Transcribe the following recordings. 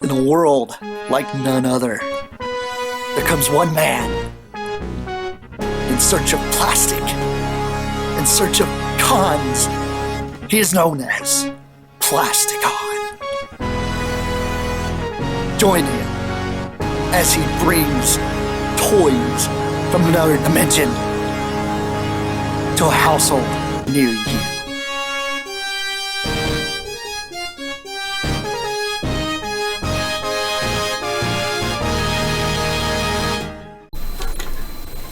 In a world like none other, there comes one man in search of plastic, in search of cons. He is known as Plasticon. Join him as he brings toys from another dimension to a household near you.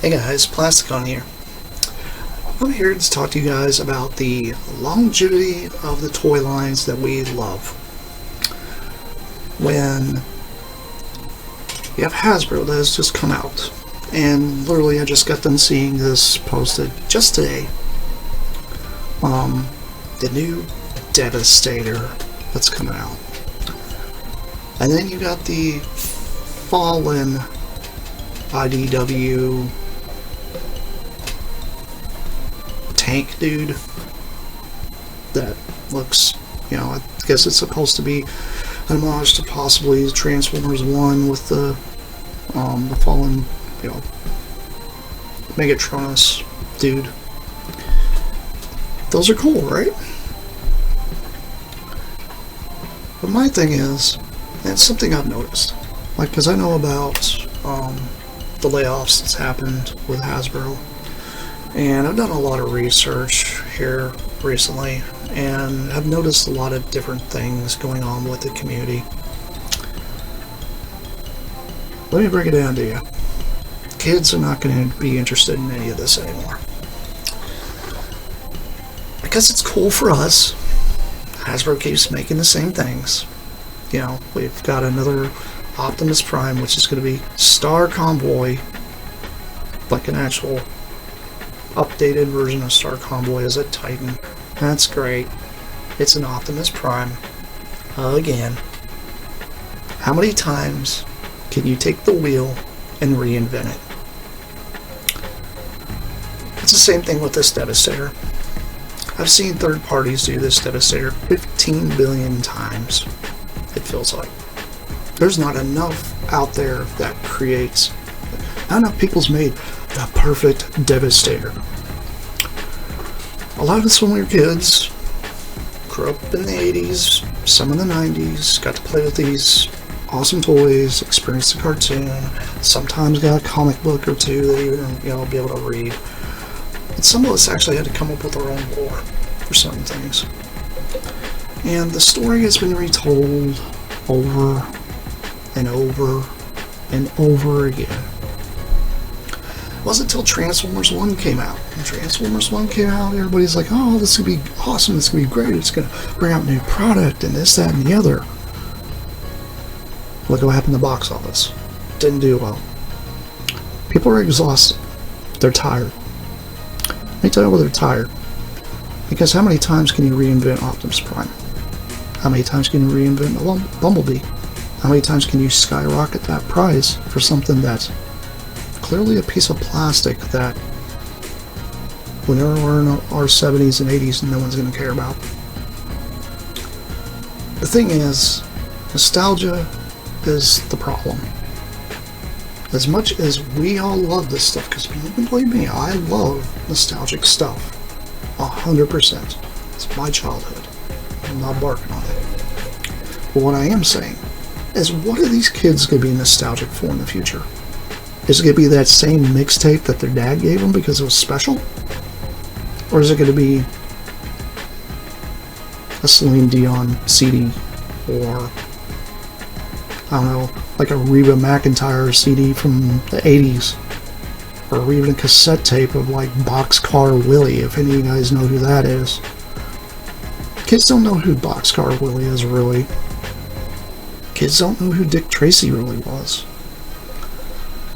Hey guys, Plasticon here. I'm here to talk to you guys about the longevity of the toy lines that we love. When you have Hasbro that has just come out, and literally I just got done seeing this posted just today. The new Devastator that's coming out. And then you got the Fallen IDW tank dude that looks, I guess it's supposed to be an homage to possibly Transformers 1 with the fallen, Megatronus dude. Those are cool, right? But my thing is, and it's something I've noticed, because I know about the layoffs that's happened with Hasbro, and I've done a lot of research here recently, and I've noticed a lot of different things going on with the community. Let me break it down to you. Kids are not going to be interested in any of this anymore. Because it's cool for us, Hasbro keeps making the same things. We've got another Optimus Prime, which is going to be Star Convoy, like an actual updated version of Star Convoy as a Titan. That's great. It's an Optimus Prime. Again. How many times can you take the wheel and reinvent it? It's the same thing with this Devastator. I've seen third parties do this Devastator 15 billion times, it feels like. There's not enough out there that creates, not enough people's made the perfect Devastator. A lot of us when we were kids grew up in the 80s, some in the 90s, got to play with these awesome toys, experienced the cartoon, sometimes got a comic book or two that you even be able to read. But some of us actually had to come up with our own lore for certain things. And the story has been retold over and over and over again. It wasn't until Transformers 1 came out. When Transformers 1 came out, everybody's like, oh, this is going to be awesome, this is going to be great, it's going to bring out new product, and this, that, and the other. Look what happened in the box office. Didn't do well. People are exhausted. They're tired. Let me tell you why they're tired. Because how many times can you reinvent Optimus Prime? How many times can you reinvent a Bumblebee? How many times can you skyrocket that price for something that's clearly a piece of plastic that whenever we're in our 70s and 80s no one's going to care about? The thing is, nostalgia is the problem. As much as we all love this stuff, because you can believe me, I love nostalgic stuff 100%. It's my childhood. I'm not barking on it. But what I am saying is, what are these kids going to be nostalgic for in the future? Is it going to be that same mixtape that their dad gave them because it was special? Or is it going to be a Celine Dion CD? Or, I don't know, like a Reba McEntire CD from the 80s? Or even a cassette tape of like Boxcar Willie, if any of you guys know who that is. Kids don't know who Boxcar Willie is, really. Kids don't know who Dick Tracy really was.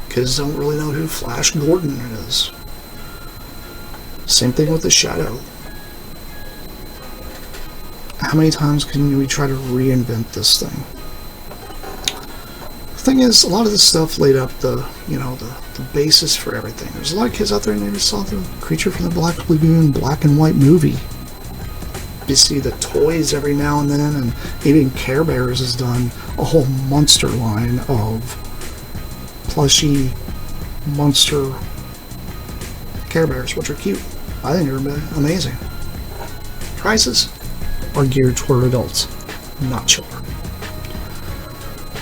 Kids don't really know who Flash Gordon is. Same thing with the Shadow. How many times can we try to reinvent this thing? The thing is, a lot of this stuff laid up the basis for everything. There's a lot of kids out there and they just saw the Creature from the Black Lagoon black and white movie. You see the toys every now and then, and even Care Bears has done a whole monster line of plushy monster Care Bears, which are cute. I think they're amazing. Prices are geared toward adults, not children.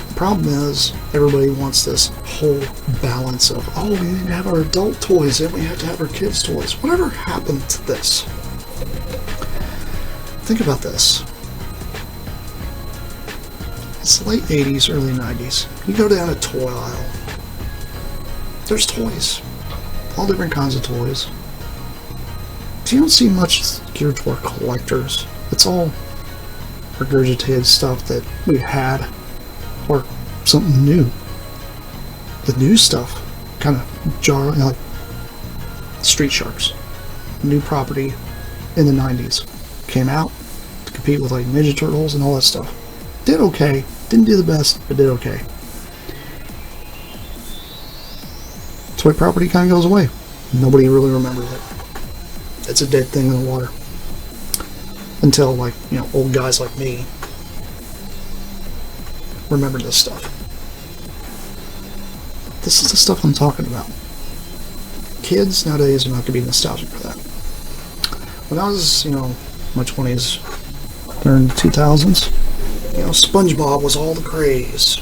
The problem is, everybody wants this whole balance of, oh, we need to have our adult toys, and we have to have our kids' toys. Whatever happened to this? Think about this. It's the late 80s, early 90s. You go down a toy aisle. There's toys. All different kinds of toys. You don't see much geared toward collectors. It's all regurgitated stuff that we had, or something new. The new stuff kind of jarring, like Street Sharks. New property in the 90s. Came out to compete with like Ninja Turtles and all that stuff. Did okay. Didn't do the best, but did okay. Toy property kind of goes away. Nobody really remembers it. It's a dead thing in the water. Until, like, you know, old guys like me remember this stuff. This is the stuff I'm talking about. Kids nowadays are not going to be nostalgic for that. When I was, you know, my 20s, during the 2000s, you know, SpongeBob was all the craze.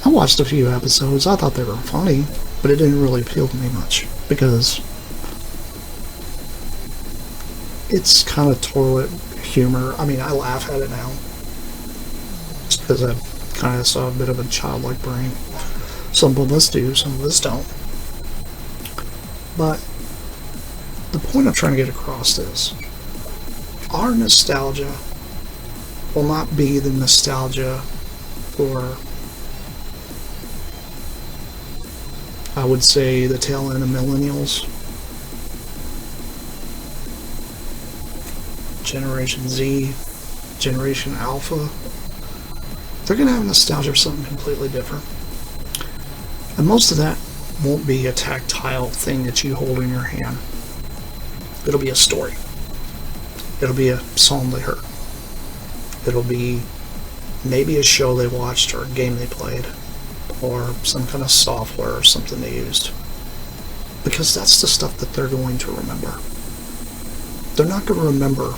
I watched a few episodes. I thought they were funny, but it didn't really appeal to me much because it's kind of toilet humor. I mean, I laugh at it now just because I kind of saw a bit of a childlike brain. Some of us do, some of us don't. But the point I'm trying to get across is our nostalgia will not be the nostalgia for, I would say, the tail end of millennials, Generation Z, Generation Alpha. They're going to have nostalgia for something completely different. And most of that won't be a tactile thing that you hold in your hand. It'll be a story. It'll be a song they heard. It'll be maybe a show they watched or a game they played or some kind of software or something they used. Because that's the stuff that they're going to remember. They're not going to remember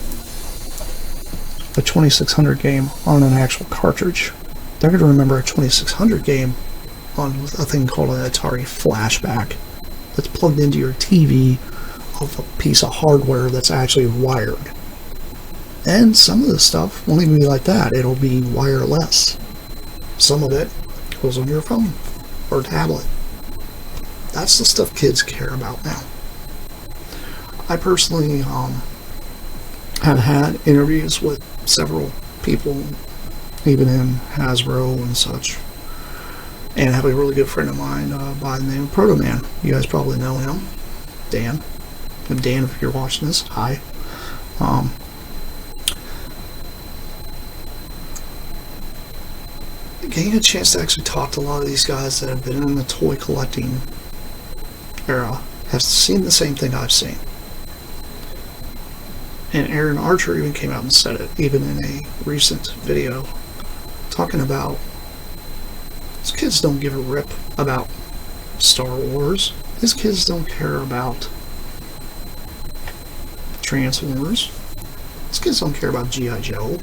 a 2600 game on an actual cartridge. They're going to remember a 2600 game on a thing called an Atari Flashback that's plugged into your TV of a piece of hardware that's actually wired. And some of the stuff won't even be like that. It'll be wireless. Some of it goes on your phone or tablet. That's the stuff kids care about now. I personally have had interviews with several people, even in Hasbro and such, and have a really good friend of mine by the name of Proto Man. You guys probably know him, Dan. And Dan, if you're watching this, hi. Getting a chance to actually talk to a lot of these guys that have been in the toy collecting era have seen the same thing I've seen. And Aaron Archer even came out and said it, even in a recent video, talking about these kids don't give a rip about Star Wars. These kids don't care about Transformers. These kids don't care about G.I. Joe.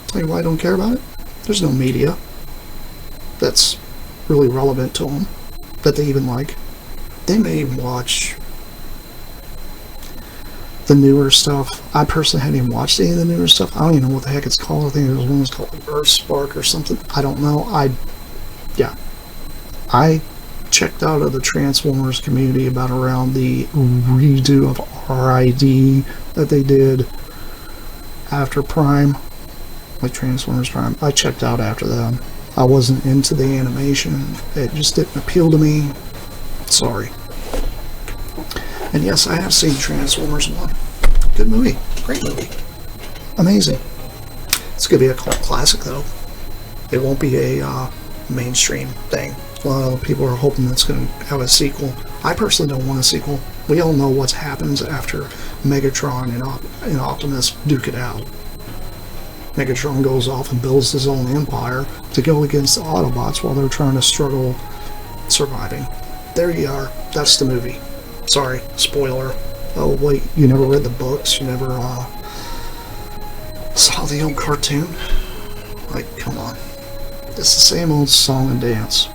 Tell you why I don't care about it? There's no media that's really relevant to them that they even like. They may even watch the newer stuff. I personally hadn't even watched any of the newer stuff. I don't even know what the heck it's called. I think there's one that's called Earthspark or something. I don't know. I checked out of the Transformers community about around the redo of RID that they did after Prime, like Transformers Prime. I checked out after that. I wasn't into the animation. It just didn't appeal to me. Sorry. And yes, I have seen Transformers 1. Good movie. Great movie. Amazing. It's going to be a cult classic, though. It won't be a mainstream thing. A lot of people are hoping it's going to have a sequel. I personally don't want a sequel. We all know what happens after Megatron and Optimus duke it out. Megatron goes off and builds his own empire to go against the Autobots while they're trying to struggle surviving. There you are. That's the movie. Sorry, spoiler. Oh wait, you never read the books? You never saw the old cartoon? Like, come on. It's the same old song and dance.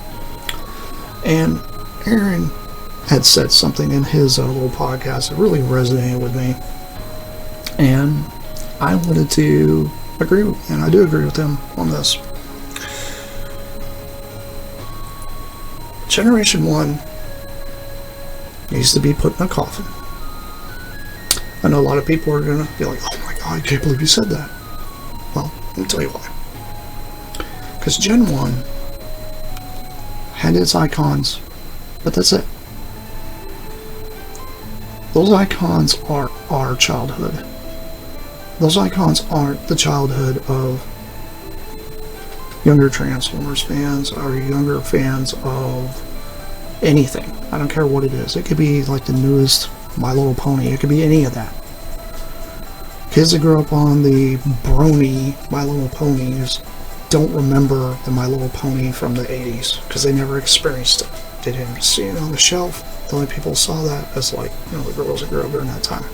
And Aaron had said something in his little podcast that really resonated with me. And I wanted to agree with, and I do agree with him on this. Generation 1 needs to be put in a coffin. I know a lot of people are going to be like, oh my god, I can't believe you said that. Well, let me tell you why. Because Gen 1 had its icons, but that's it. Those icons are our childhood. Those icons aren't the childhood of younger Transformers fans or younger fans of anything. I don't care what it is. It could be like the newest My Little Pony. It could be any of that. Kids that grew up on the brony My Little Ponies don't remember the My Little Pony from the 80s because they never experienced it. They didn't see it on the shelf. The only people saw that as, like, you know, the girls that grew up during that time.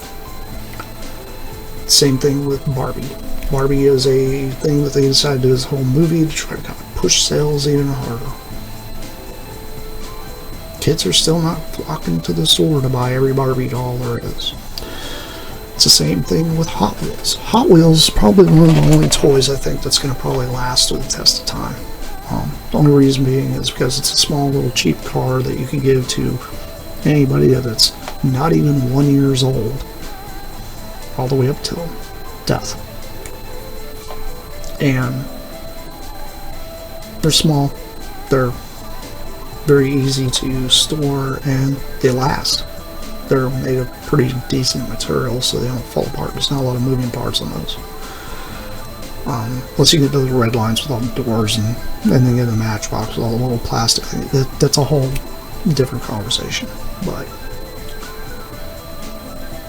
Same thing with Barbie. Barbie is a thing that they decided to do this whole movie to try to kind of push sales even harder. Kids are still not flocking to the store to buy every Barbie doll there is. It's the same thing with Hot Wheels. Hot Wheels is probably one of the only toys I think that's going to probably last through the test of time. The only reason being is because it's a small little cheap car that you can give to anybody that's not even 1 year old, all the way up till death. And they're small, they're very easy to store, and they last. They're made of pretty decent material, so they don't fall apart. There's not a lot of moving parts on those. Once you get to the red lines with all the doors and then get a matchbox with all the little plastic things, that's a whole different conversation. But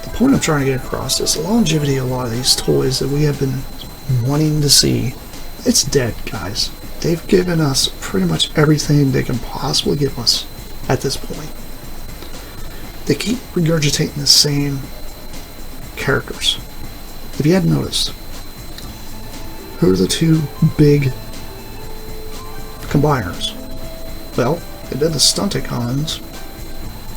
the point I'm trying to get across is the longevity of a lot of these toys that we have been wanting to see. It's dead, guys. They've given us pretty much everything they can possibly give us at this point. They keep regurgitating the same characters. If you hadn't noticed, who are the two big combiners? Well, they did the Stunticons.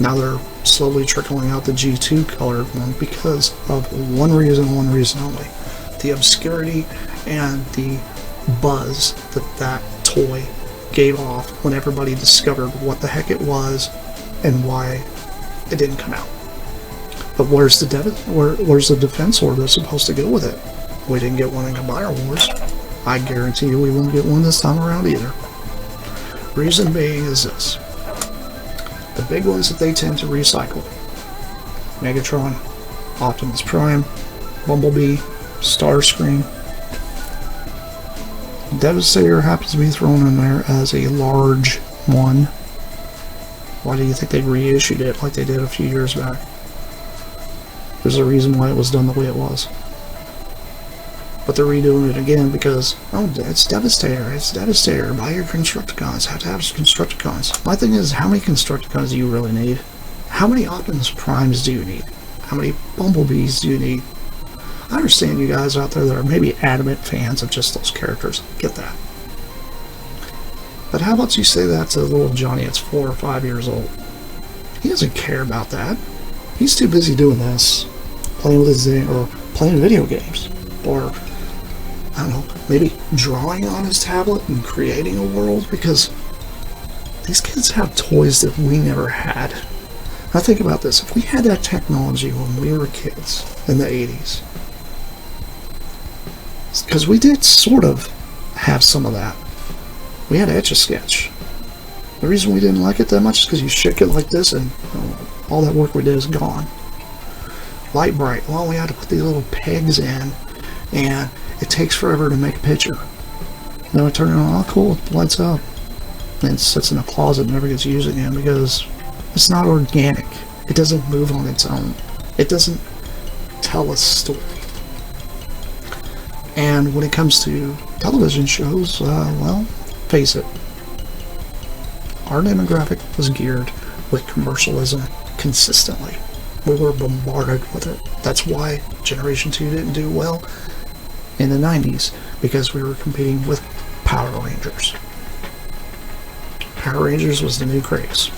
Now they're slowly trickling out the G2 colored one because of one reason only. The obscurity and the buzz that toy gave off when everybody discovered what the heck it was and why it didn't come out. But where's the defense order that's supposed to go with it? We didn't get one in Combiner Wars. I guarantee you we won't get one this time around either. Reason being is this. The big ones that they tend to recycle: Megatron, Optimus Prime, Bumblebee, Starscream. Devastator happens to be thrown in there as a large one. Why do you think they reissued it like they did a few years back? There's a reason why it was done the way it was. But they're redoing it again because, oh, it's Devastator, it's Devastator. Buy your Constructicons, have to have Constructicons. My thing is, how many Constructicons do you really need? How many Optimus Primes do you need? How many Bumblebees do you need? I understand you guys out there that are maybe adamant fans of just those characters. Get that. But how about you say that to little Johnny that's 4 or 5 years old? He doesn't care about that. He's too busy doing this, playing with his or playing video games, or I don't know, maybe drawing on his tablet and creating a world, because these kids have toys that we never had. Now think about this. If we had that technology when we were kids in the 80s, because we did sort of have some of that. We had Etch-a-Sketch. The reason we didn't like it that much is because you shake it like this and all that work we did is gone. Light Bright, well, we had to put these little pegs in, and it takes forever to make a picture. Then we turn it on, oh cool, it lights up. And it sits in a closet and never gets used again because it's not organic. It doesn't move on its own. It doesn't tell a story. And when it comes to television shows, well, face it, our demographic was geared with commercialism consistently. We were bombarded with it. That's why Generation 2 didn't do well in the 90s, because we were competing with Power Rangers. Power Rangers was the new craze.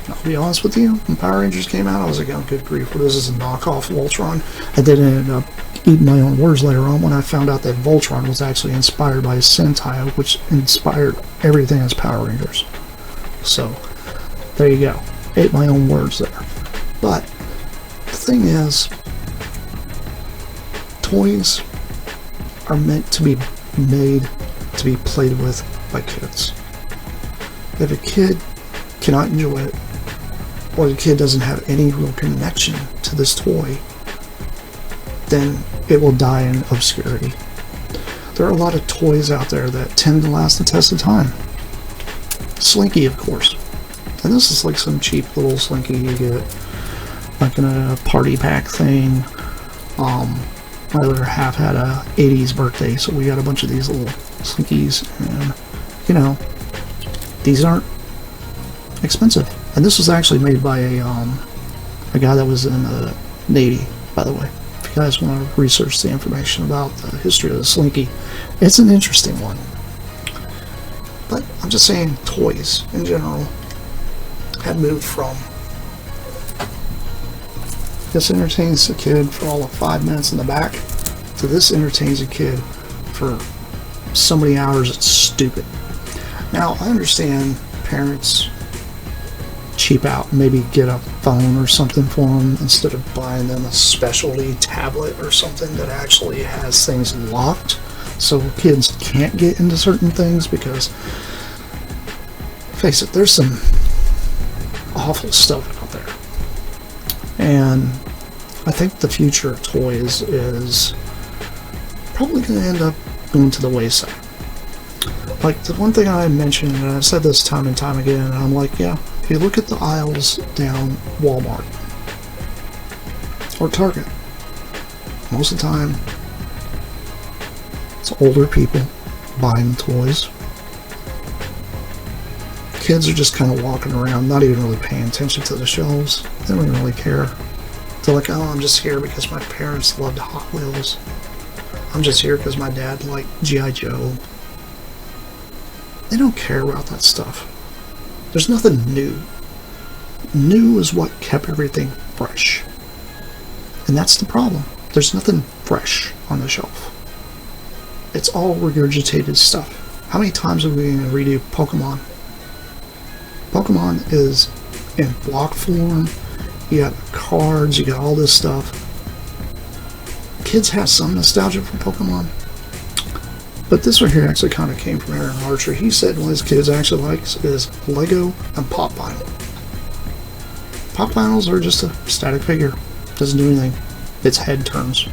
I'll be honest with you, when Power Rangers came out, I was like, oh, good grief, what is this, a knockoff Voltron? I then ended up eating my own words later on when I found out that Voltron was actually inspired by Sentai, which inspired everything as Power Rangers. So, there you go. Ate my own words there. But, the thing is, toys are meant to be made to be played with by kids. If a kid cannot enjoy it, or the kid doesn't have any real connection to this toy, then it will die in obscurity. There are a lot of toys out there that tend to last the test of time. Slinky, of course. And this is like some cheap little Slinky you get like in a party pack thing. My other half had a 80s birthday, so we got a bunch of these little Slinkies, and you know, these aren't expensive. And this was actually made by a guy that was in the Navy, by the way. If you guys want to research the information about the history of the Slinky, it's an interesting one. But I'm just saying, toys in general have moved from this entertains a kid for all of 5 minutes in the back to this entertains a kid for so many hours it's stupid. Now, I understand parents cheap out, maybe get a phone or something for them instead of buying them a specialty tablet or something that actually has things locked so kids can't get into certain things, because face it, there's some awful stuff out there. And I think the future of toys is probably going to end up going to the wayside. Like the one thing I mentioned, and I've said this time and time again, and I'm like, yeah, if you look at the aisles down Walmart or Target, most of the time it's older people buying toys. Kids are just kind of walking around, not even really paying attention to the shelves. They don't even really care. They're like, oh, I'm just here because my parents loved Hot Wheels. I'm just here because my dad liked G.I. Joe. They don't care about that stuff. There's nothing new. New is what kept everything fresh. And that's the problem. There's nothing fresh on the shelf. It's all regurgitated stuff. How many times are we going to redo Pokemon? Pokemon is in block form. You got cards, you got all this stuff. Kids have some nostalgia for Pokemon. But this one here actually kind of came from Aaron Archer. He said what his kids actually likes is Lego and Pop Vinyl. Pop Vinyls are just a static figure. Doesn't do anything. Its head turns.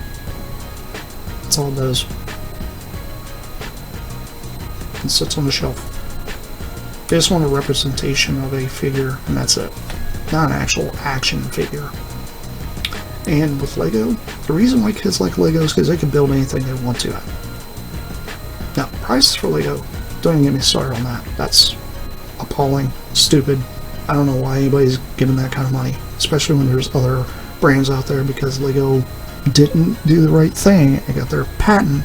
That's all it does. It sits on the shelf. They just want a representation of a figure, and that's it. Not an actual action figure. And with Lego, the reason why kids like Lego is because they can build anything they want to. Now, prices for Lego, don't even get me started on that. That's appalling, stupid. I don't know why anybody's giving that kind of money, especially when there's other brands out there, because Lego didn't do the right thing and got their patent.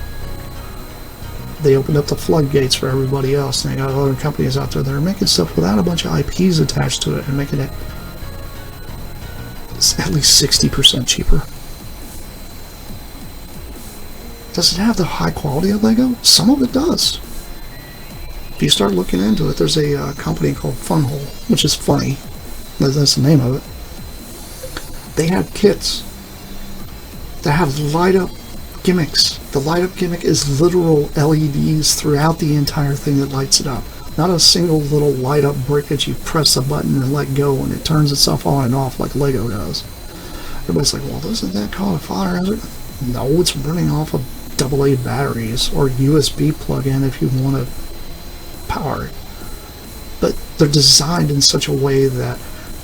They opened up the floodgates for everybody else, and they got other companies out there that are making stuff without a bunch of IPs attached to it and making it at least 60% cheaper. Does it have the high quality of Lego? Some of it does. If you start looking into it, there's a company called Funhole, which is funny. That's the name of it. They have kits that have light-up gimmicks. The light-up gimmick is literal LEDs throughout the entire thing that lights it up. Not a single little light-up brick that you press a button and let go and it turns itself on and off like Lego does. Everybody's like, well, doesn't that call a fire hazard? No, it's running off of AA batteries or USB plug-in if you want to power it. But they're designed in such a way that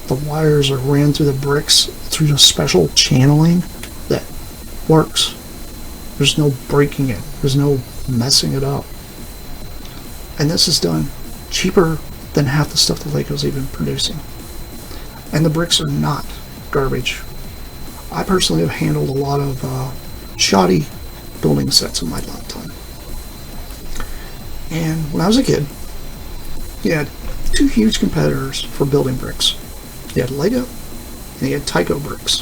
The wires are ran through the bricks through a special channeling that works. There's no breaking it. There's no messing it up. And this is done cheaper than half the stuff that Lego's even producing. And the bricks are not garbage. I personally have handled a lot of shoddy building sets in my lifetime. And when I was a kid, you had two huge competitors for building bricks. You had Lego and you had Tyco bricks.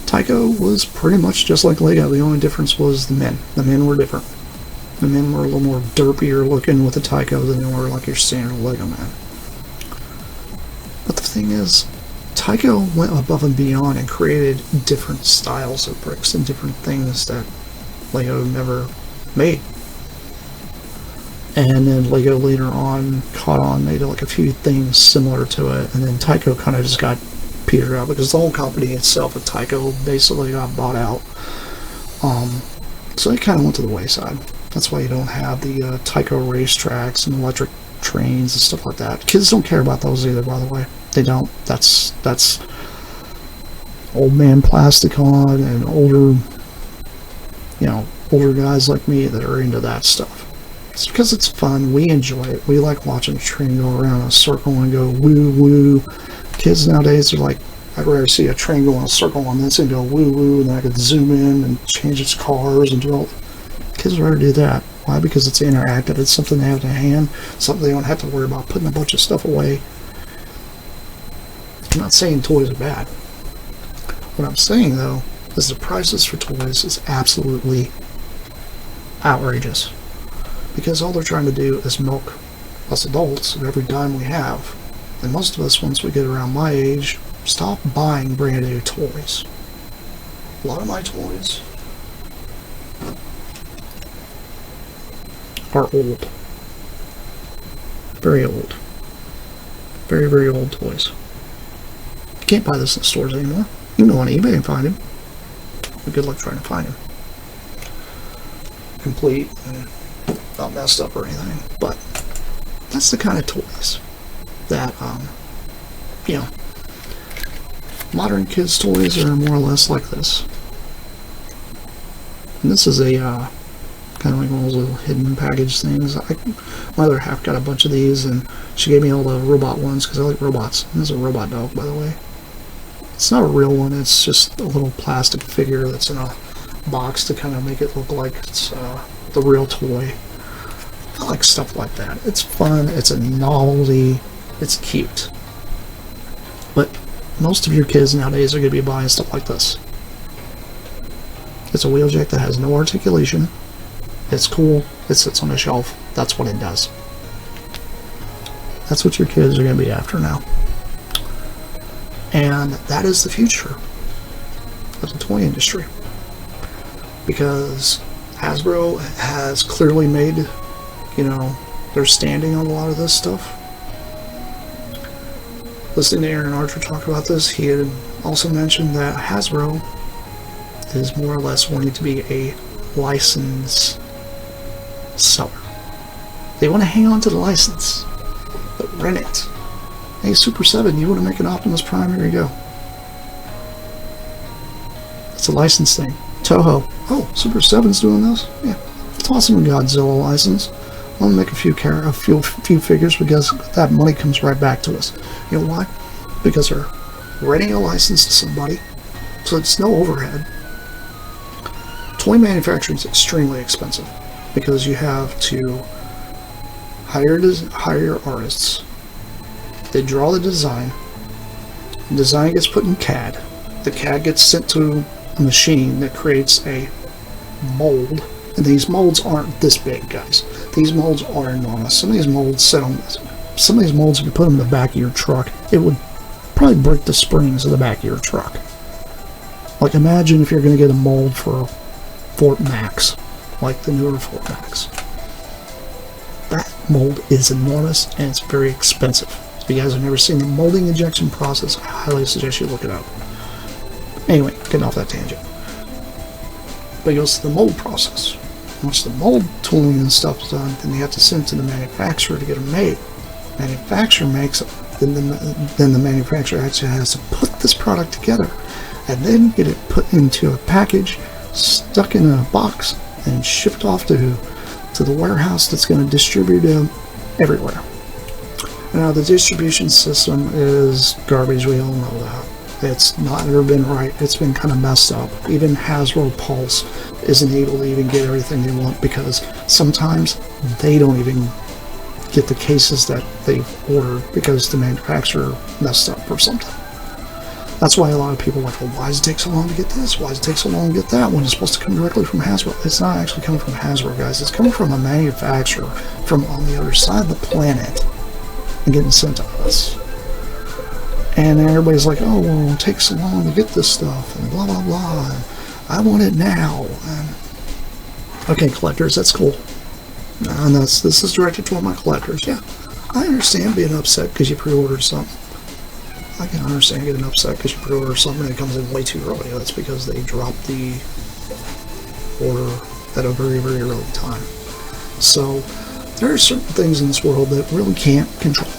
Tyco was pretty much just like Lego. The only difference was the men. The men were different. The men were a little more derpier looking with the Tyco than they were like your standard Lego man. But the thing is, Tyco went above and beyond and created different styles of bricks and different things that Lego never made. And then Lego later on caught on, made like a few things similar to it, and then Tyco kind of just got petered out because the whole company itself at Tyco basically got bought out. So it kind of went to the wayside. That's why you don't have the Tyco racetracks and electric trains and stuff like that. Kids don't care about those either, by the way. They don't. That's old man Plasticon and older, older guys like me that are into that stuff. It's because it's fun. We enjoy it. We like watching a train go around in a circle and go woo woo. Kids nowadays are like, I'd rather see a train go in a circle on this and go woo woo, and then I could zoom in and change its cars and do all. Kids would rather do that. Why? Because it's interactive. It's something they have to hand. Something they don't have to worry about putting a bunch of stuff away. I'm not saying toys are bad. What I'm saying though is the prices for toys is absolutely outrageous. Because all they're trying to do is milk us adults of every dime we have. And most of us, once we get around my age, stop buying brand new toys. A lot of my toys are old. Very old. Very, very old toys. You can't buy this in stores anymore. You can go on eBay and find them. But good luck trying to find them. Complete and not messed up or anything. But that's the kind of toys that, modern kids' toys are more or less like this. And this is a, kind of like one of those little hidden package things. My other half got a bunch of these, and she gave me all the robot ones because I like robots. And this is a robot dog, by the way. It's not a real one. It's just a little plastic figure that's in a box to kind of make it look like it's the real toy. I like stuff like that. It's fun. It's a novelty. It's cute. But most of your kids nowadays are going to be buying stuff like this. It's a wheeljack that has no articulation. It's cool. It sits on a shelf. That's what it does. That's what your kids are going to be after now. And that is the future of the toy industry. Because Hasbro has clearly made, they're standing on a lot of this stuff. Listening to Aaron Archer talk about this, he had also mentioned that Hasbro is more or less wanting to be a license seller. They want to hang on to the license, but rent it. Hey, Super 7, you want to make an Optimus Prime? Here you go. It's a license thing. Toho. Oh, Super 7's doing this? Yeah. Toss them a Godzilla license. I'll make a few figures because that money comes right back to us. You know why? Because they're renting a license to somebody, so it's no overhead. Toy manufacturing is extremely expensive because you have to hire artists. They draw the design. The design gets put in CAD. The CAD gets sent to a machine that creates a mold. And these molds aren't this big, guys. These molds are enormous. Some of these molds sit on this. Some of these molds, if you put them in the back of your truck, it would probably break the springs of the back of your truck. Like, imagine if you're going to get a mold for a Fort Max, like the newer Fort Max. That mold is enormous and it's very expensive. If you guys have never seen the molding injection process, I highly suggest you look it up. Anyway, getting off that tangent. But it goes to the mold process. Once the mold tooling and stuff is done, then you have to send it to the manufacturer to get them made. Manufacturer makes them, then the manufacturer actually has to put this product together and then get it put into a package, stuck in a box, and shipped off to the warehouse that's going to distribute them everywhere. Now, the distribution system is garbage. We all know that. It's not ever been right. It's been kind of messed up. Even Hasbro Pulse isn't able to even get everything they want because sometimes they don't even get the cases that they've ordered because the manufacturer messed up or something. That's why a lot of people are like, well, why does it take so long to get this? Why does it take so long to get that when it's supposed to come directly from Hasbro? It's not actually coming from Hasbro, guys. It's coming from a manufacturer from on the other side of the planet and getting sent to us. And everybody's like, oh, well, it takes so long to get this stuff, and blah, blah, blah, and I want it now. And okay, collectors, that's cool. And this is directed toward my collectors. Yeah, I understand being upset because you pre-ordered something. I can understand getting upset because you pre-ordered something and it comes in way too early. That's because they dropped the order at a very, very early time. So there are certain things in this world that really can't control.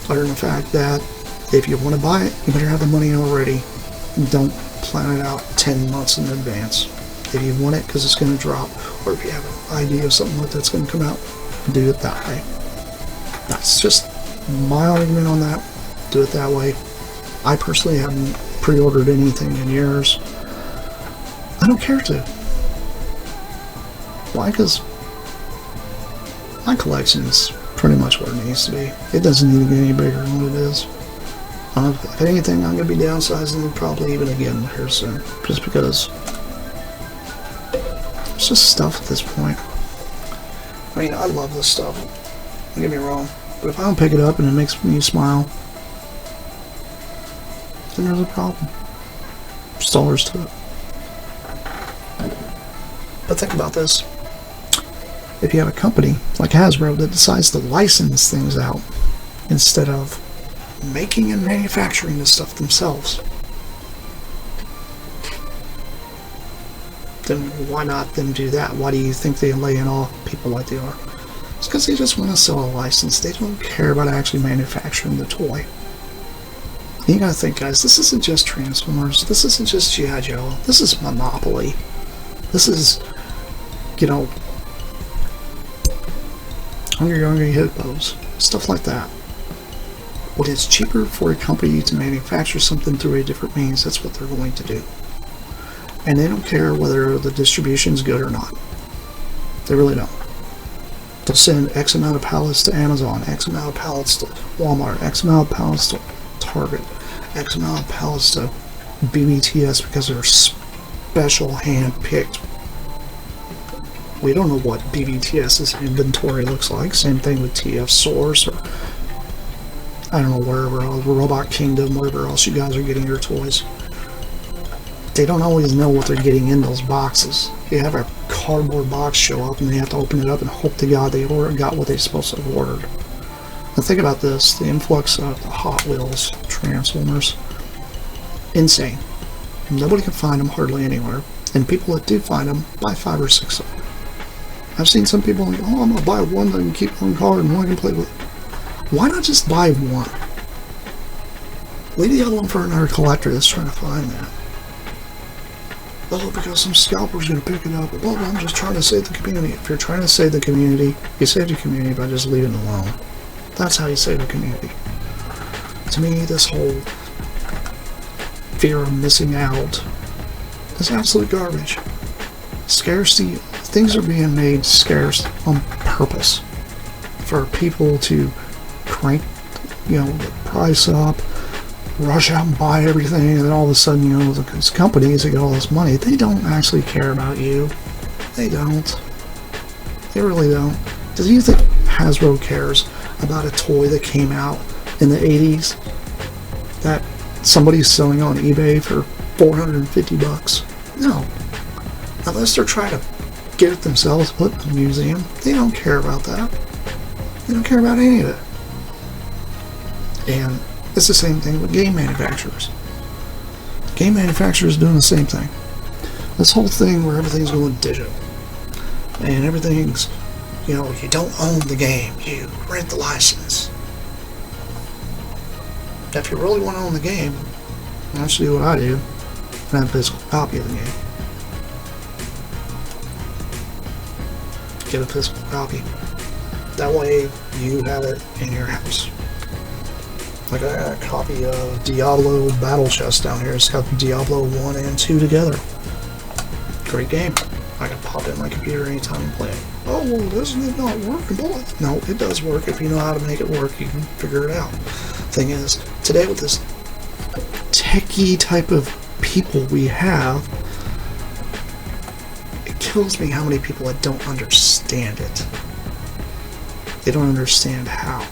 Other than the fact that if you want to buy it, you better have the money already. Don't plan it out 10 months in advance. If you want it because it's going to drop, or if you have an idea of something like that's going to come out, do it that way. That's just my argument on that. Do it that way. I personally haven't pre-ordered anything in years. I don't care to. Why? Because my collection is pretty much where it needs to be. It doesn't need to get any bigger than what it is. If anything, I'm going to be downsizing it probably even again here soon. Just because it's just stuff at this point. I mean, I love this stuff. Don't get me wrong. But if I don't pick it up and it makes me smile, then there's a problem. Just all there is to it. But think about this. If you have a company like Hasbro that decides to license things out instead of making and manufacturing this stuff themselves, then why not them do that? Why do you think they're laying off people like they are? It's because they just want to sell a license. They don't care about actually manufacturing the toy. You gotta think, guys, this isn't just Transformers. This isn't just G.I. Joe. This is Monopoly. This is, you know, Hungry Hippos. Stuff like that. When it's cheaper for a company to manufacture something through a different means, that's what they're going to do. And they don't care whether the distribution's good or not. They really don't. They'll send X amount of pallets to Amazon, X amount of pallets to Walmart, X amount of pallets to Target, X amount of pallets to BBTS because they're special hand-picked. We don't know what BBTS's inventory looks like. Same thing with TF Source, or I don't know, wherever else, Robot Kingdom, wherever else you guys are getting your toys. They don't always know what they're getting in those boxes. You have a cardboard box show up and they have to open it up and hope to God they got what they're supposed to have ordered. Now think about this, the influx of the Hot Wheels Transformers. Insane. Nobody can find them hardly anywhere. And people that do find them, buy 5 or 6 of them. I've seen some people like, oh, I'm going to buy one that I can keep one card and one I can play with. Why not just buy one? Leave the other one for another collector that's trying to find that. Oh, because some scalper's going to pick it up. Well, I'm just trying to save the community. If you're trying to save the community, you save the community by just leaving it alone. That's how you save the community. To me, this whole fear of missing out is absolute garbage. Scarcity, things are being made scarce on purpose for people to crank, you know, the price up, rush out and buy everything, and then all of a sudden, you know, these companies that get all this money, they don't actually care about you. They don't. They really don't. Do you think Hasbro cares about a toy that came out in the 80s that somebody's selling on eBay for $450? No. Unless they're trying to get it themselves, put it in a museum, they don't care about that. They don't care about any of it. And it's the same thing with game manufacturers. Game manufacturers doing the same thing. This whole thing where everything's going digital. And everything's, you know, you don't own the game, you rent the license. If you really want to own the game, why don't you do what I do and have a physical copy of the game. Get a physical copy. That way you have it in your house. Like I got a copy of Diablo Battle Chest down here. It's got Diablo 1 and 2 together. Great game. I can pop it in my computer anytime and play it. Oh, well, doesn't it not work? No, it does work. If you know how to make it work, you can figure it out. Thing is, today with this techie type of people we have, it kills me how many people that don't understand it. They don't understand how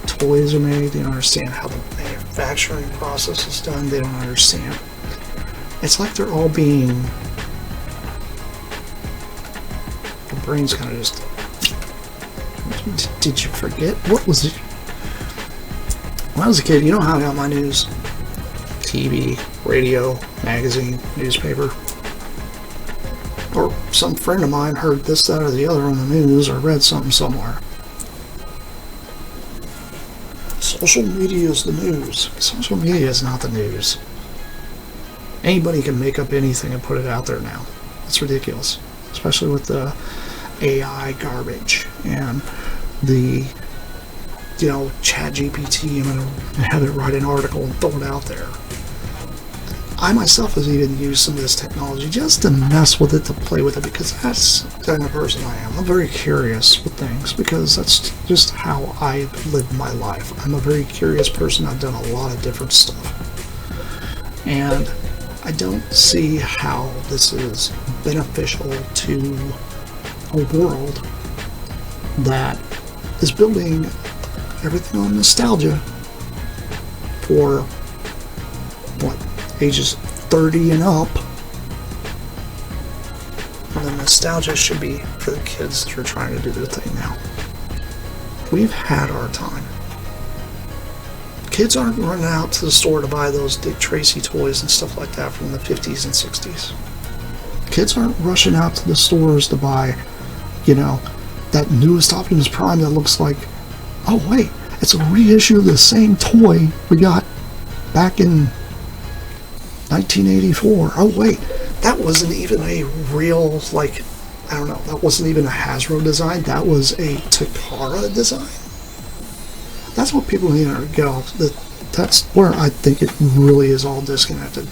toys are made. They don't understand how the manufacturing process is done. They don't understand. It's like they're all being... Your brain's kind of just... Did you forget? What was it? When I was a kid, you know how I got my news? TV, radio, magazine, newspaper. Or some friend of mine heard this, that, or the other on the news, or read something somewhere. Social media is the news. Social media is not the news. Anybody can make up anything and put it out there now. It's ridiculous. Especially with the AI garbage and the, you know, ChatGPT. I'm going to have it write an article and throw it out there. I myself have even used some of this technology just to mess with it, to play with it, because that's the kind of person I am. I'm very curious with things, because that's just how I live my life. I'm a very curious person. I've done a lot of different stuff. And I don't see how this is beneficial to a world that is building everything on nostalgia for, what, ages 30 and up. And the nostalgia should be for the kids that are trying to do their thing now. We've had our time. Kids aren't running out to the store to buy those Dick Tracy toys and stuff like that from the 50s and 60s. Kids aren't rushing out to the stores to buy, you know, that newest Optimus Prime that looks like, oh wait, it's a reissue of the same toy we got back in 1984. Oh wait, that wasn't even a real, like, I don't know, that wasn't even a Hasbro design. That was a Takara design. That's what people need to get off. That's where I think it really is all disconnected.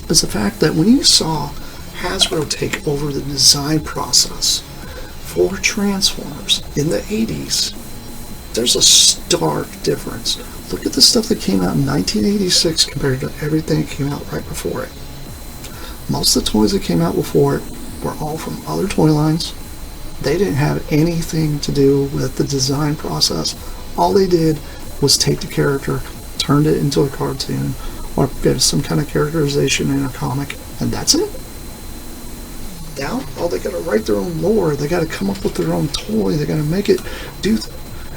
It's the fact that when you saw Hasbro take over the design process for Transformers in the 80s, there's a stark difference. Look at the stuff that came out in 1986 compared to everything that came out right before it. Most of the toys that came out before it were all from other toy lines. They didn't have anything to do with the design process. All they did was take the character, turned it into a cartoon, or get some kind of characterization in a comic, and that's it. Now, they gotta write their own lore, they gotta come up with their own toy, they gotta make it do...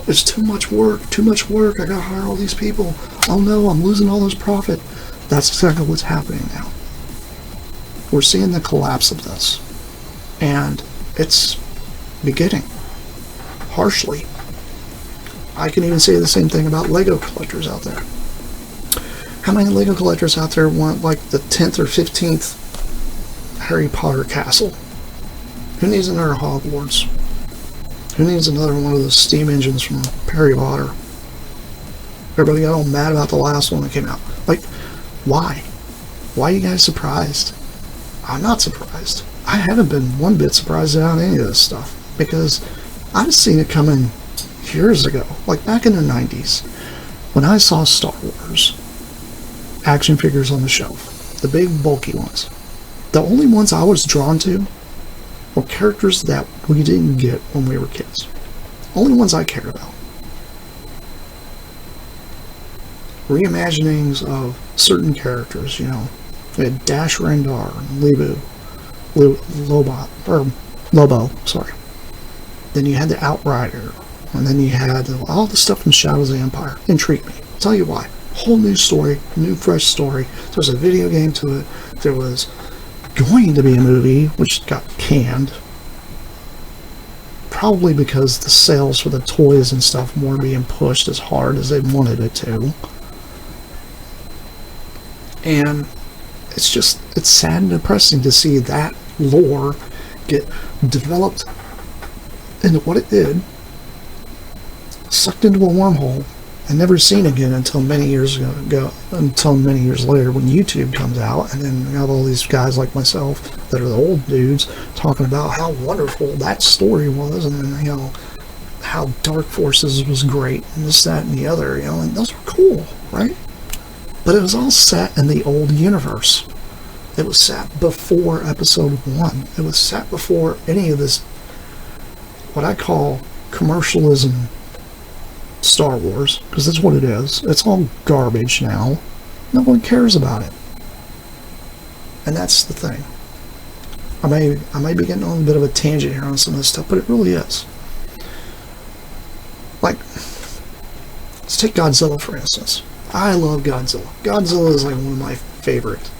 It's too much work, I gotta hire all these people. Oh no, I'm losing all this profit. That's exactly what's happening now. We're seeing the collapse of this. And it's beginning. Harshly. I can even say the same thing about Lego collectors out there. How many Lego collectors out there want like the 10th or 15th Harry Potter castle? Who needs another Hogwarts? Who needs another one of the steam engines from Harry Potter? Everybody got all mad about the last one that came out. Like, why? Why are you guys surprised? I'm not surprised. I haven't been one bit surprised about any of this stuff, because I've seen it coming years ago, like back in the 90s, when I saw Star Wars action figures on the shelf, the big bulky ones. The only ones I was drawn to were characters that we didn't get when we were kids. Only ones I cared about. Reimaginings of certain characters, you know. We had Dash Rendar, Lobo, sorry. Then you had the Outrider, and then you had all the stuff from Shadows of the Empire. Intrigued me. I'll tell you why. Whole new story, new fresh story. There was a video game to it. There was going to be a movie, which got canned. Probably because the sales for the toys and stuff weren't being pushed as hard as they wanted it to. And it's sad and depressing to see that lore get developed into what it did, sucked into a wormhole, and never seen again until many years later when YouTube comes out, and then you have all these guys like myself that are the old dudes talking about how wonderful that story was, and then, you know, how Dark Forces was great, and this, that, and the other, you know, and those were cool, right? But it was all set in the old universe. It was set before episode 1. It was set before any of this, what I call commercialism Star Wars, because that's what it is. It's all garbage now. No one cares about it. And that's the thing. I may be getting on a bit of a tangent here on some of this stuff, but it really is. Like, let's take Godzilla for instance. I love Godzilla. Godzilla is like one of my favorite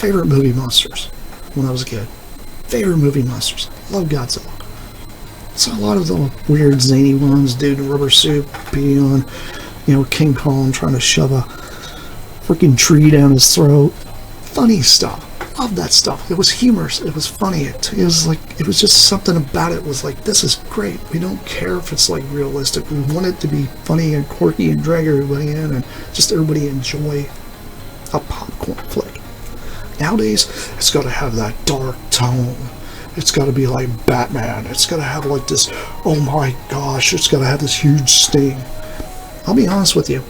movie monsters when I was a kid. Favorite movie monsters. Love Godzilla. Saw a lot of the weird zany ones, dude in a rubber suit beating on, you know, King Kong trying to shove a freaking tree down his throat. Funny stuff. Love that stuff. It was humorous. It was funny. It was just something about it was like, this is great. We don't care if it's like realistic. We want it to be funny and quirky and drag everybody in and just everybody enjoy a popcorn flick. Nowadays, it's got to have that dark tone. It's got to be like Batman. It's got to have like this, oh my gosh, it's got to have this huge sting. I'll be honest with you.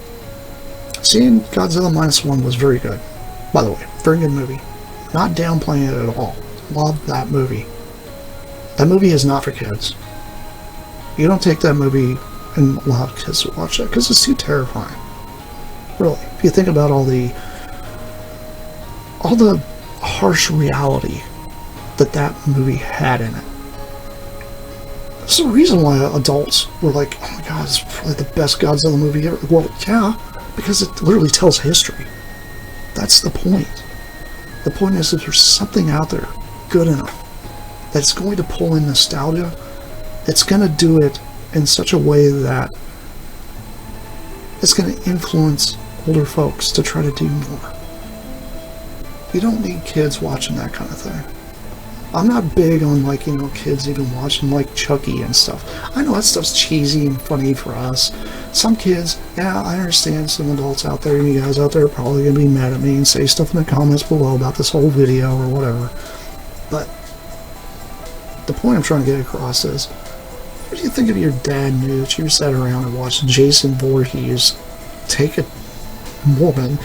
Seeing Godzilla -1 was very good. By the way, very good movie. Not downplaying it at all. Love that movie. That movie is not for kids. You don't take that movie and allow kids to watch that because it's too terrifying. Really. If you think about all the harsh reality that movie had in it. There's a reason why adults were like, oh my god, it's probably the best Godzilla movie ever. Well, yeah, because it literally tells history. That's the point. The point is that there's something out there good enough that's going to pull in nostalgia. It's going to do it in such a way that it's going to influence older folks to try to do more. You don't need kids watching that kind of thing. I'm not big on, like, you know, kids even watching, like, Chucky and stuff. I know that stuff's cheesy and funny for us. Some kids, yeah, I understand some adults out there, and you guys out there are probably going to be mad at me and say stuff in the comments below about this whole video or whatever. But the point I'm trying to get across is, what do you think of your dad, Nooch? You sat around and watched Jason Voorhees take a woman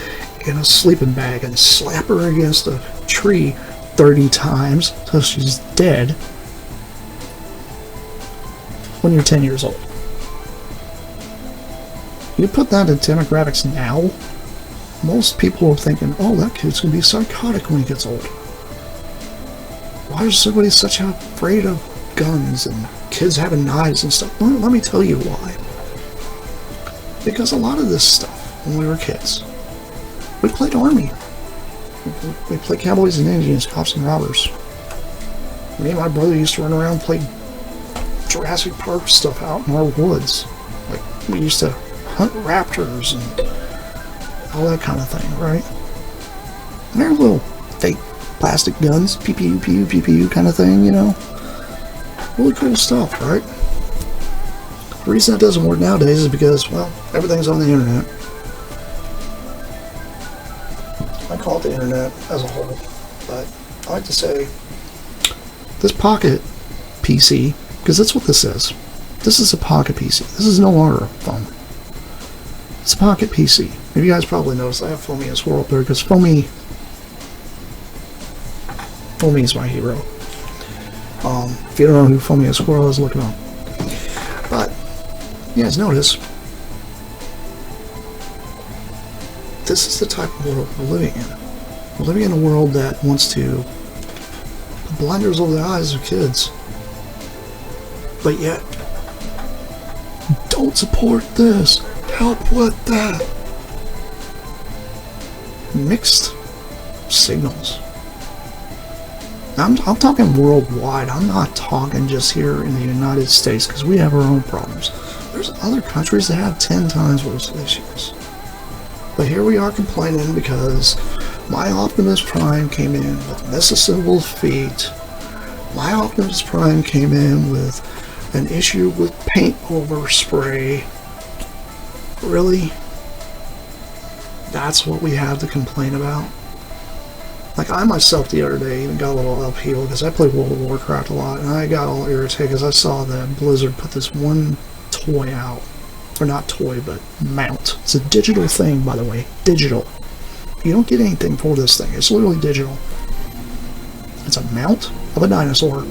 in a sleeping bag and slap her against a tree 30 times till she's dead when you're 10 years old. You put that in demographics now, most people are thinking, oh, that kid's going to be psychotic when he gets old. Why is everybody such afraid of guns and kids having knives and stuff? Well, let me tell you why. Because a lot of this stuff, when we were kids, we played Army. We played Cowboys and Indians, Cops and Robbers. Me and my brother used to run around and play Jurassic Park stuff out in our woods. Like, we used to hunt raptors and all that kind of thing, right? And they're little fake plastic guns, pew pew pew pew pew kind of thing, you know? Really cool stuff, right? The reason that doesn't work nowadays is because, well, everything's on the internet. I call it the internet as a whole, but I like to say this pocket PC, because that's what this is. This is a pocket PC. This is no longer a phone. It's a pocket PC. Maybe you guys probably noticed I have Foamy as well up there, because Foamy is my hero. If you don't know who Foamy as Squirrel is, look him up. But you guys notice this is the type of world we're living in. We're living in a world that wants to put blinders over the eyes of kids, but yet don't support this, help with that. Mixed signals. I'm talking worldwide. I'm not talking just here in the United States, because we have our own problems. There's other countries that have 10 times worse issues. But here we are complaining because my Optimus Prime came in with misassembled feet. My Optimus Prime came in with an issue with paint overspray. Really? That's what we have to complain about? Like, I myself the other day even got a little upheaval because I play World of Warcraft a lot, and I got all irritated because I saw that Blizzard put this one toy out. Or not toy, but mount. It's a digital thing, by the way. Digital. You don't get anything for this thing. It's literally digital. It's a mount of a dinosaur.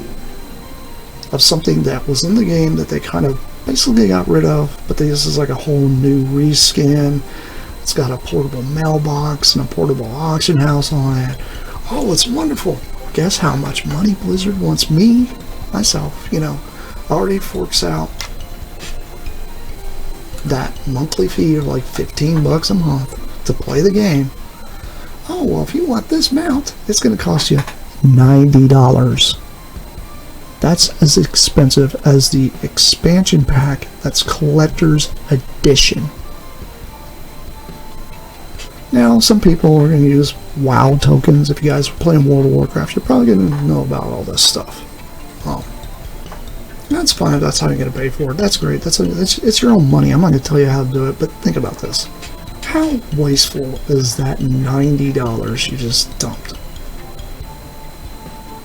Of something that was in the game that they kind of basically got rid of, but this is like a whole new reskin. It's got a portable mailbox and a portable auction house on it. Oh, it's wonderful. Guess how much money Blizzard wants me, myself, already forks out that monthly fee of like $15 a month to play the game. Oh, well, if you want this mount, it's going to cost you $90. That's as expensive as the expansion pack that's collector's edition. Now, some people are going to use WoW tokens. If you guys are playing World of Warcraft, you're probably going to know about all this stuff. That's fine if that's how you're going to pay for it. That's great. It's your own money. I'm not going to tell you how to do it, but think about this. How wasteful is that $90 you just dumped?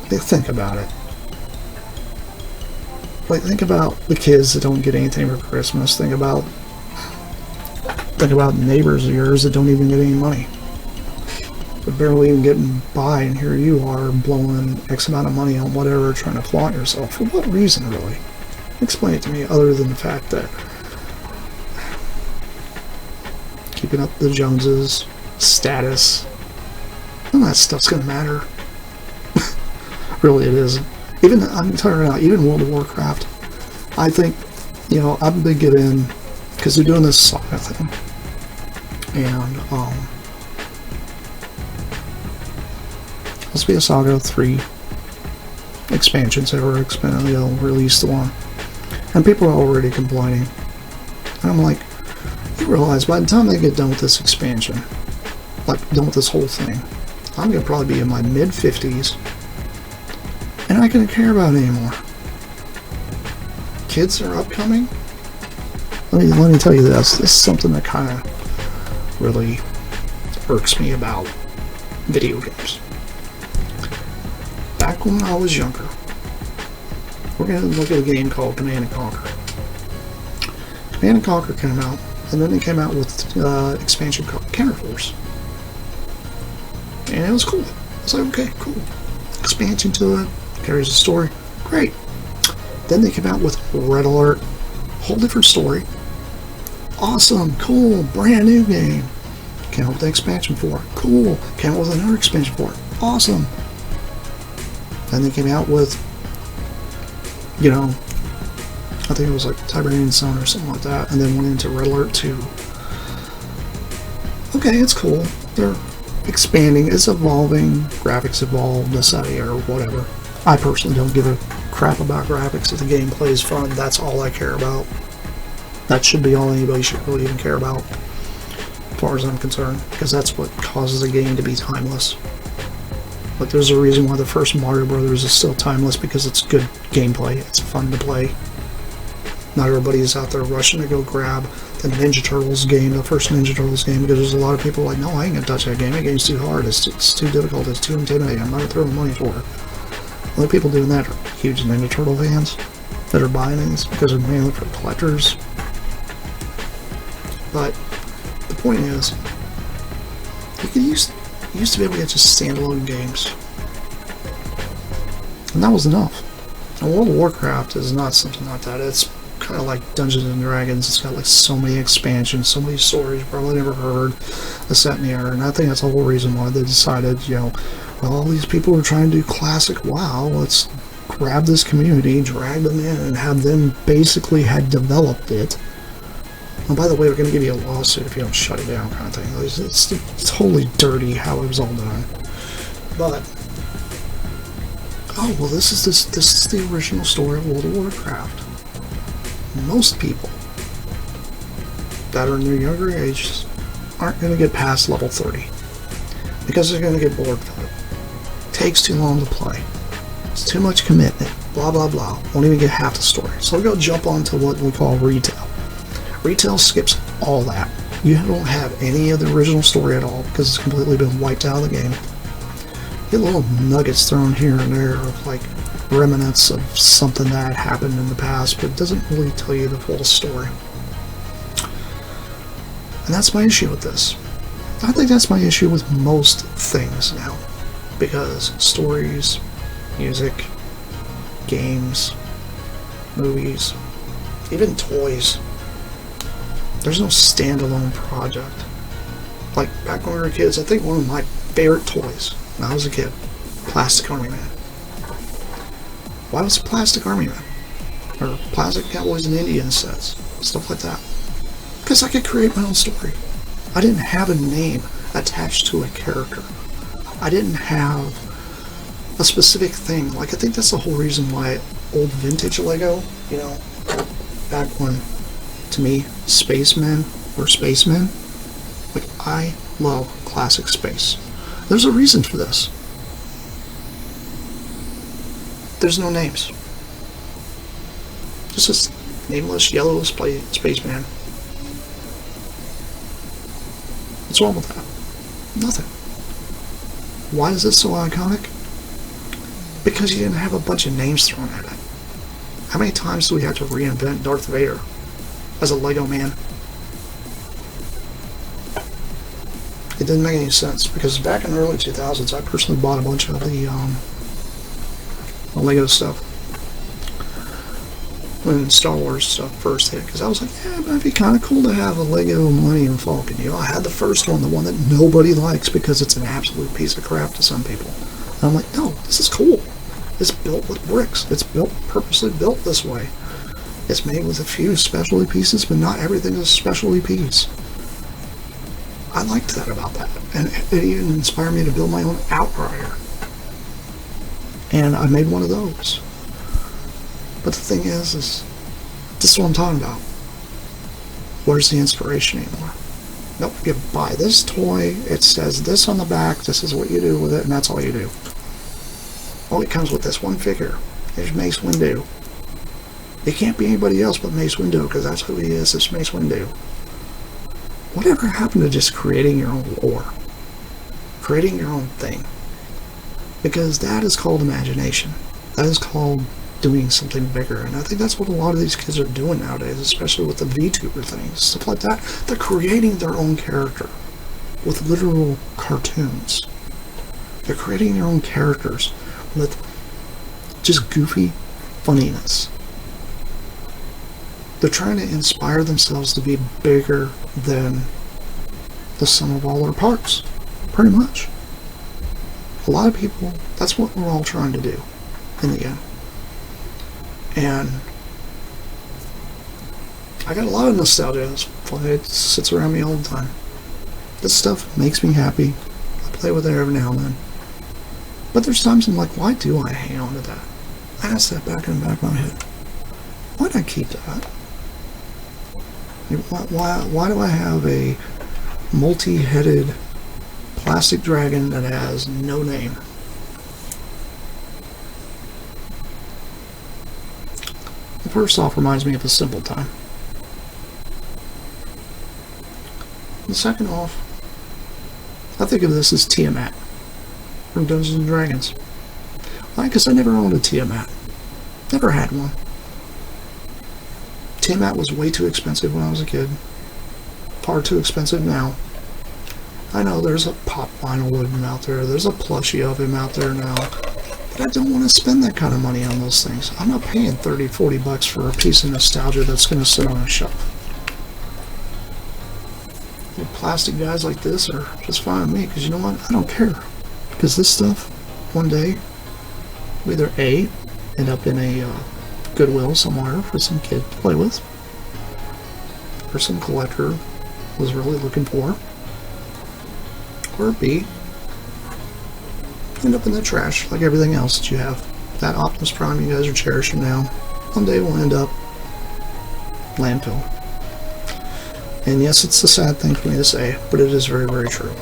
Think about it. Like, think about the kids that don't get anything for Christmas. Think about neighbors of yours that don't even get any money. They're barely even getting by, and here you are blowing X amount of money on whatever, trying to flaunt yourself. For what reason, really? Explain it to me, other than the fact that keeping up the Joneses, status, none of that stuff's gonna matter. Really, it isn't. Even, I'm telling you right now, even World of Warcraft, I think, I've been getting, because they're doing this saga thing, and, supposed to be a saga of 3 expansions. They were released the one, and people are already complaining. And I'm like, you realize by the time they get done with this expansion, like done with this whole thing, I'm gonna probably be in my mid-50s, and I couldn't care about it anymore. Kids are upcoming. Let me tell you this. This is something that kind of really irks me about video games. Back when I was younger, we're going to look at a game called Command & Conquer. Command & Conquer came out, and then they came out with expansion called Counterforce. And it was cool. I was like, okay, cool. Expansion to it, carries a story, great. Then they came out with Red Alert, whole different story. Awesome, cool, brand new game. Came out with an expansion for it, cool. Came out with another expansion for it, awesome. Then they came out with, I think it was like Tiberian Sun or something like that, and then went into Red Alert 2. Okay, it's cool. They're expanding, it's evolving, graphics evolve, this, that, or whatever. I personally don't give a crap about graphics. If the gameplay is fun, that's all I care about. That should be all anybody should really even care about, as far as I'm concerned, because that's what causes a game to be timeless. Like, there's a reason why the first Mario Brothers is still timeless, because it's good gameplay, it's fun to play. Not everybody's out there rushing to go grab the Ninja Turtles game, the first Ninja Turtles game, because there's a lot of people like, no, I ain't gonna touch that game, that game's too hard, it's too difficult, it's too intimidating, I'm not gonna throw money for it. The only people doing that are huge Ninja Turtle fans that are buying these, because they're mainly for collectors. But the point is, you used to be able to get just standalone games, and that was enough. And World of Warcraft is not something like that. It's kind of like Dungeons and Dragons. It's got like so many expansions, so many stories you've probably never heard, this, that, and the other. And I think that's the whole reason why they decided, well, all these people are trying to do classic WoW. Let's grab this community, drag them in, and have them basically had developed it. And by the way, we're going to give you a lawsuit if you don't shut it down, kind of thing. It's totally dirty how it was all done. But, oh, well, this is the original story of World of Warcraft. Most people that are in their younger ages aren't going to get past level 30 because they're going to get bored with it. Takes too long to play. It's too much commitment. Blah blah blah. Won't even get half the story. So we're going to jump on to what we call retail. Retail skips all that. You don't have any of the original story at all because it's completely been wiped out of the game. You get little nuggets thrown here and there of like remnants of something that happened in the past, but it doesn't really tell you the full story. And that's my issue with this. I think that's my issue with most things now. Because stories, music, games, movies, even toys, there's no standalone project. Like back when we were kids, I think one of my favorite toys when I was a kid, Plastic Army Man. Why was it Plastic Army Man? Or Plastic Cowboys and Indians sets, stuff like that. Because I could create my own story. I didn't have a name attached to a character. I didn't have a specific thing. Like, I think that's the whole reason why old vintage Lego, you know, back when, to me, spacemen were spacemen. Like, I love classic space. There's a reason for this. There's no names. Just this nameless yellow spaceman. What's wrong with that? Nothing. Why is it so iconic? Because you didn't have a bunch of names thrown at it. How many times do we have to reinvent Darth Vader as a Lego man? It didn't make any sense, because back in the early 2000s, I personally bought a bunch of the Lego stuff when Star Wars stuff first hit, because I was like, yeah, it might be kind of cool to have a Lego Millennium Falcon. You know, I had the first one, the one that nobody likes because it's an absolute piece of crap to some people. And I'm like, no, this is cool. It's built with bricks. It's built, purposely built this way. It's made with a few specialty pieces, but not everything is a specialty piece. I liked that about that, and it even inspired me to build my own Outrider. And I made one of those. But the thing is this is what I'm talking about. Where's the inspiration anymore? Nope, you buy this toy, it says this on the back, this is what you do with it, and that's all you do. Oh, it comes with this one figure. There's Mace Windu. It can't be anybody else but Mace Windu, because that's who he is, it's Mace Windu. Whatever happened to just creating your own lore? Creating your own thing? Because that is called imagination. That is called doing something bigger, and I think that's what a lot of these kids are doing nowadays, especially with the VTuber things, stuff like that. They're creating their own character with literal cartoons. They're creating their own characters with just goofy funniness. They're trying to inspire themselves to be bigger than the sum of all their parts, pretty much. A lot of people, that's what we're all trying to do in the end. And I got a lot of nostalgia. It sits around me all the time. This stuff makes me happy. I play with it every now and then. But there's times I'm like, why do I hang on to that? I ask that back in the back of my head. Why do I keep that? Why do I have a multi-headed plastic dragon that has no name? First off, reminds me of a simple time. And second off, I think of this as Tiamat from Dungeons and Dragons. Why? Because I never owned a Tiamat. Never had one. Tiamat was way too expensive when I was a kid. Far too expensive now. I know there's a pop vinyl of him out there. There's a plushie of him out there now. But I don't want to spend that kind of money on those things. I'm not paying 30, 40 bucks for a piece of nostalgia that's going to sit on a shelf. Little plastic guys like this are just fine with me, because you know what? I don't care. Because this stuff, one day, will either A, end up in a Goodwill somewhere for some kid to play with, or some collector was really looking for, or B, end up in the trash like everything else that you have. That Optimus Prime you guys are cherishing now, one day will end up landfill. And yes, it's a sad thing for me to say, but it is very, very true.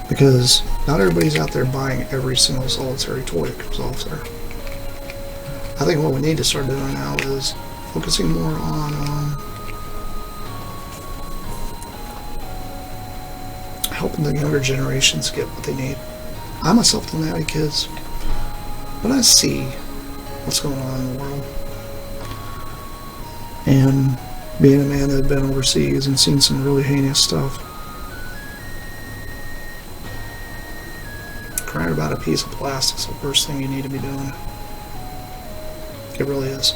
Because not everybody's out there buying every single solitary toy that comes off there. I think what we need to start doing now is focusing more on helping the younger generations get what they need. I myself don't have any kids, but I see what's going on in the world. And being a man that had been overseas and seen some really heinous stuff, crying about a piece of plastic is the worst thing you need to be doing. It really is.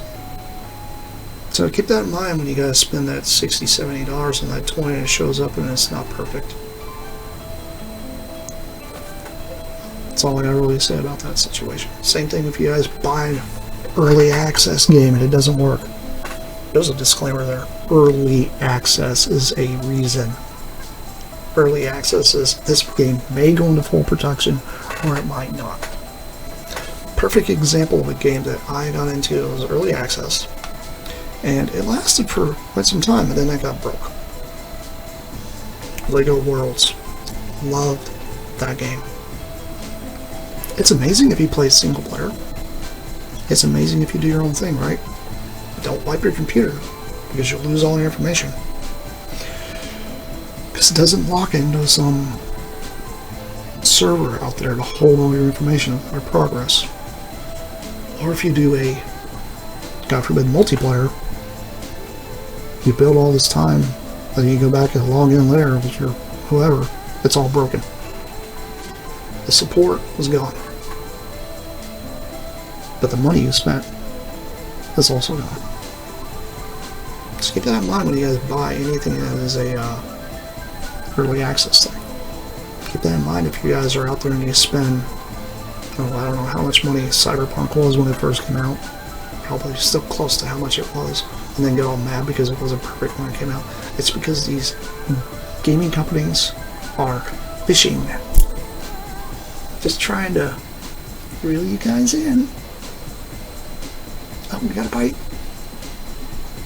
So keep that in mind when you guys spend that $60, $70 on that toy and it shows up and it's not perfect. That's all I gotta really say about that situation. Same thing if you guys buy an early access game and it doesn't work. There's a disclaimer there. Early access is a reason. Early access is this game may go into full production or it might not. Perfect example of a game that I got into was early access, and it lasted for quite some time, and then it got broke. Lego Worlds. Loved that game. It's amazing if you play single player. It's amazing if you do your own thing, right? Don't wipe your computer, because you'll lose all your information. Because it doesn't lock into some server out there to hold all your information or progress. Or if you do a, God forbid, multiplayer, you build all this time, then you go back and log in later with your whoever, it's all broken. The support was gone. But the money you spent is also gone. So keep that in mind when you guys buy anything that is a early access thing. Keep that in mind if you guys are out there and you spend, oh, I don't know how much money Cyberpunk was when it first came out. Probably still close to how much it was. And then get all mad because it wasn't perfect when it came out. It's because these gaming companies are fishing. Just trying to reel you guys in. Oh, we got a bite.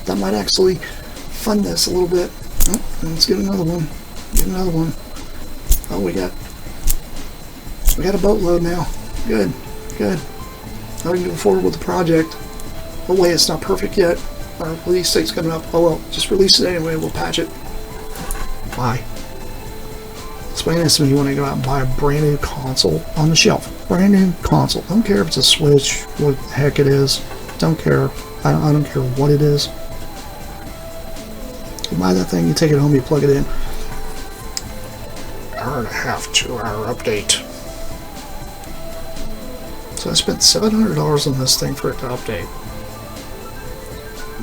That might actually fund this a little bit. Oh, let's get another one. Get another one. Oh, we got a boatload now. Good, good. Now we can go forward with the project. Oh wait, it's not perfect yet. Our release date's coming up. Oh well, just release it anyway. We'll patch it. Why? Explain this to me. You want to go out and buy a brand new console on the shelf. Brand new console. Don't care if it's a Switch, what the heck it is. Don't care. I don't care what it is. You buy that thing, you take it home, you plug it in. Hour and a half, 2-hour update. So I spent $700 on this thing for it to update.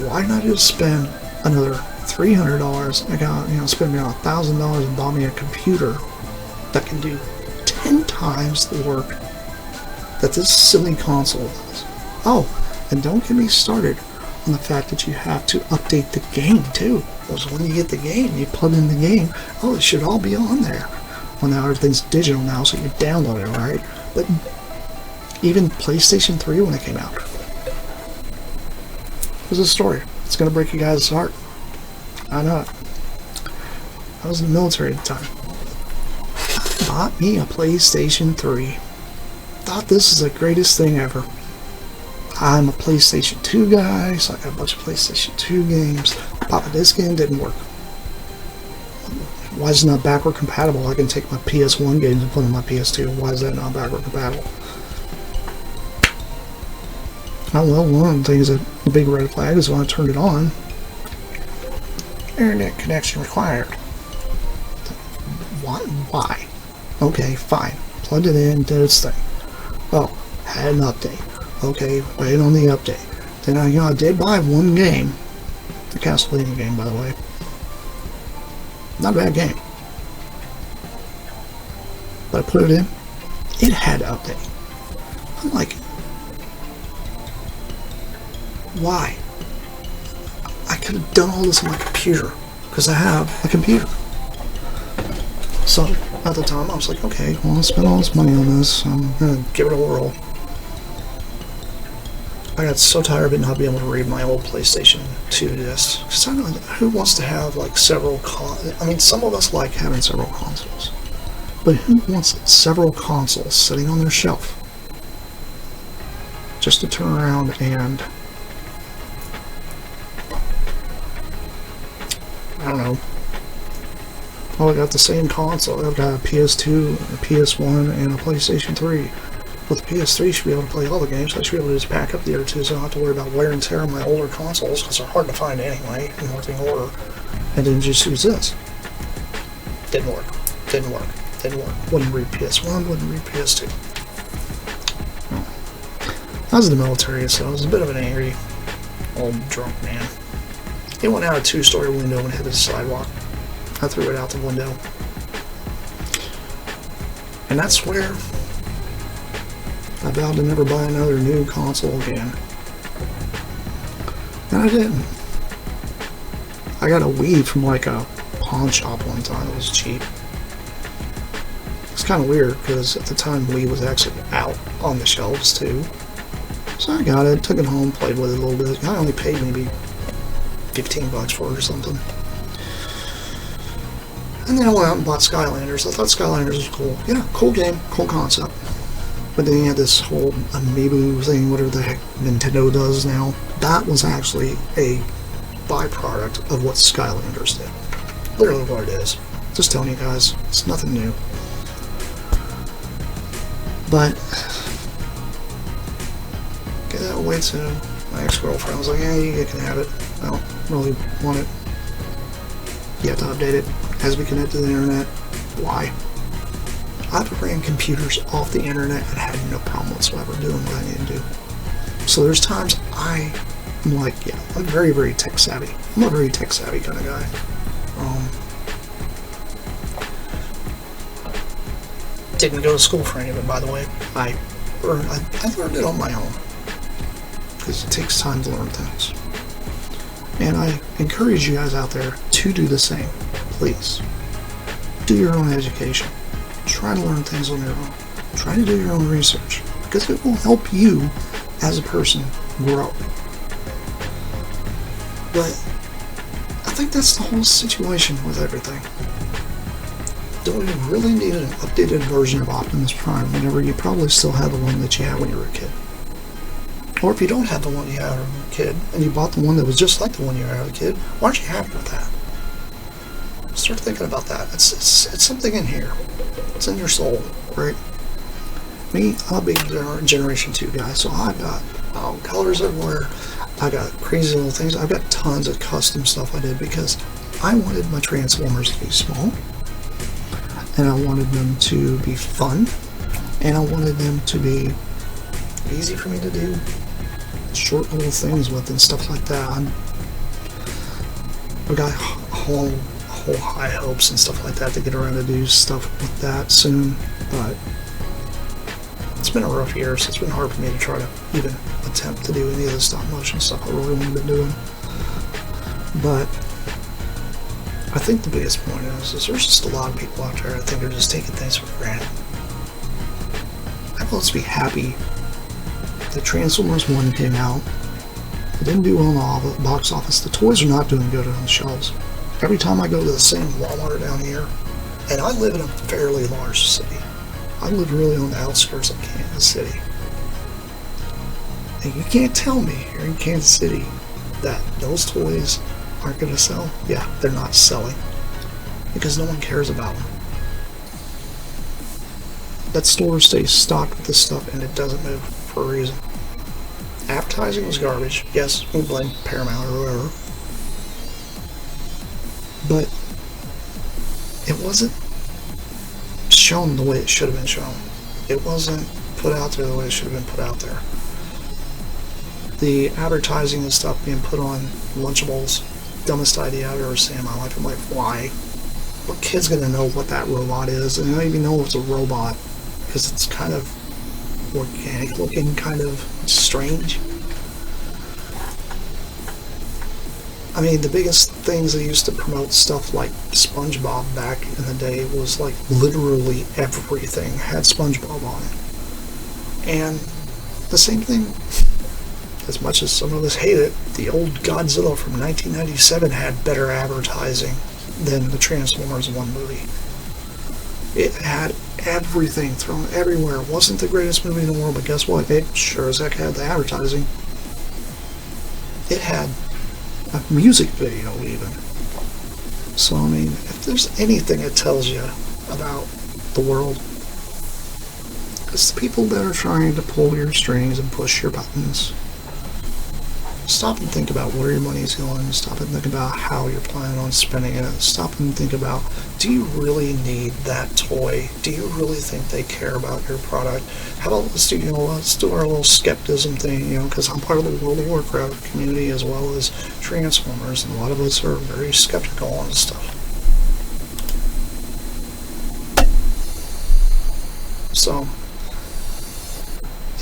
Why not just spend another $300? I got, spend me $1,000 and bought me a computer that can do 10 times the work that this silly console does. Oh, and don't get me started on the fact that you have to update the game too. Because when you get the game, you plug in the game, oh, it should all be on there. Well, now everything's digital now, so you download it, right? But even PlayStation 3 when it came out, it was a story. It's going to break you guys' heart. I know it. I was in the military at the time. I bought me a PlayStation 3. Thought this is the greatest thing ever. I'm a PlayStation 2 guy, so I got a bunch of PlayStation 2 games. But this game didn't work. Why is it not backward compatible? I can take my PS1 games and put them on my PS2. Why is that not backward compatible? Oh well, one of the things that the big red flag is when I turned it on. Internet connection required. What? Why? Okay, fine. Plugged it in, did its thing. Oh, had an update. Okay, wait on the update. Then I did buy one game. The Castlevania game, by the way. Not a bad game. But I put it in. It had to update. I'm like, why? I could have done all this on my computer. Because I have a computer. So, at the time, I was like, okay, well, I spent all this money on this. I'm going to give it a whirl. I got so tired of it not being able to read my old PlayStation 2 discs. Because I don't know, who wants to have like several I mean, some of us like having several consoles. But who wants several consoles sitting on their shelf just to turn around and, I don't know. Oh, I got the same console. I've got a PS2, a PS1, and a PlayStation 3. With the PS3, you should be able to play all the games. I should be able to just pack up the other two so I don't have to worry about wear and tear on my older consoles, because they're hard to find anyway in working order. And then just use this. Didn't work. Didn't work. Didn't work. Wouldn't read PS1, wouldn't read PS2. I was in the military, so I was a bit of an angry old drunk man. It went out a 2-story window and hit the sidewalk. I threw it out the window. And that's where I vowed to never buy another new console again. And I didn't. I got a Wii from like a pawn shop one time. It was cheap. It's kind of weird because at the time Wii was actually out on the shelves too. So I got it, took it home, played with it a little bit. I only paid maybe $15 for it or something. And then I went out and bought Skylanders. I thought Skylanders was cool. Yeah, cool game, cool concept. But then you had this whole amiibo thing, whatever the heck Nintendo does now. That was actually a byproduct of what Skylanders did. Literally what it is. Just telling you guys, it's nothing new. But get that way to my ex-girlfriend. I was like, yeah, you can have it. I don't really want it. You have to update it. Has to be connected to the internet. Why? I've ran computers off the internet and had no problem whatsoever doing what I need to do. So there's times I'm like, yeah, I'm very, very tech savvy. I'm a very tech savvy kind of guy. Didn't go to school for any of it, by the way. I learned it on my own. Because it takes time to learn things. And I encourage you guys out there to do the same. Please. Do your own education. Try to learn things on your own. Try to do your own research. Because it will help you as a person grow. But I think that's the whole situation with everything. Do we really need an updated version of Optimus Prime whenever you probably still have the one that you had when you were a kid? Or if you don't have the one you had when you were a kid, and you bought the one that was just like the one you had as a kid, why aren't you happy with that? Start thinking about that. It's something in here. It's in your soul, right? Me, I'm a big Generation 2 guy, so I've got colors everywhere. I got crazy little things. I've got tons of custom stuff I did because I wanted my Transformers to be small, and I wanted them to be fun, and I wanted them to be easy for me to do short little things with and stuff like that. I've got whole high hopes and stuff like that to get around to do stuff with that soon, but it's been a rough year, so it's been hard for me to try to even attempt to do any of the stop motion stuff I really want to be doing. But I think the biggest point is there's just a lot of people out there I think are just taking things for granted. I want to be happy that Transformers 1 came out. It didn't do well in the box office. The toys are not doing good on the shelves. Every time I go to the same Walmart down here, and I live in a fairly large city. I live really on the outskirts of Kansas City. And you can't tell me here in Kansas City that those toys aren't going to sell. Yeah, they're not selling. Because no one cares about them. That store stays stocked with this stuff and it doesn't move for a reason. Advertising was garbage. Yes, we blame Paramount or whoever. But it wasn't shown the way it should have been shown. It wasn't put out there the way it should have been put out there. The advertising and stuff being put on Lunchables, dumbest idea I've ever seen in my life. I'm like, why? What kid's gonna know what that robot is? And I don't even know if it's a robot because it's kind of organic looking, kind of strange. I mean, the biggest things they used to promote stuff like SpongeBob back in the day was like literally everything had SpongeBob on it. And the same thing as much as some of us hate it, the old Godzilla from 1997 had better advertising than the Transformers 1 movie. It had everything thrown everywhere. It wasn't the greatest movie in the world, but guess what? It sure as heck had the advertising. It had a music video even. So, I mean, if there's anything it tells you about the world, it's the people that are trying to pull your strings and push your buttons. Stop and think about where your money's going. Stop and think about how you're planning on spending it. Stop and think about, do you really need that toy? Do you really think they care about your product? How about let's do our little skepticism thing, because I'm part of the World of Warcraft community as well as Transformers, and a lot of us are very skeptical on stuff. So,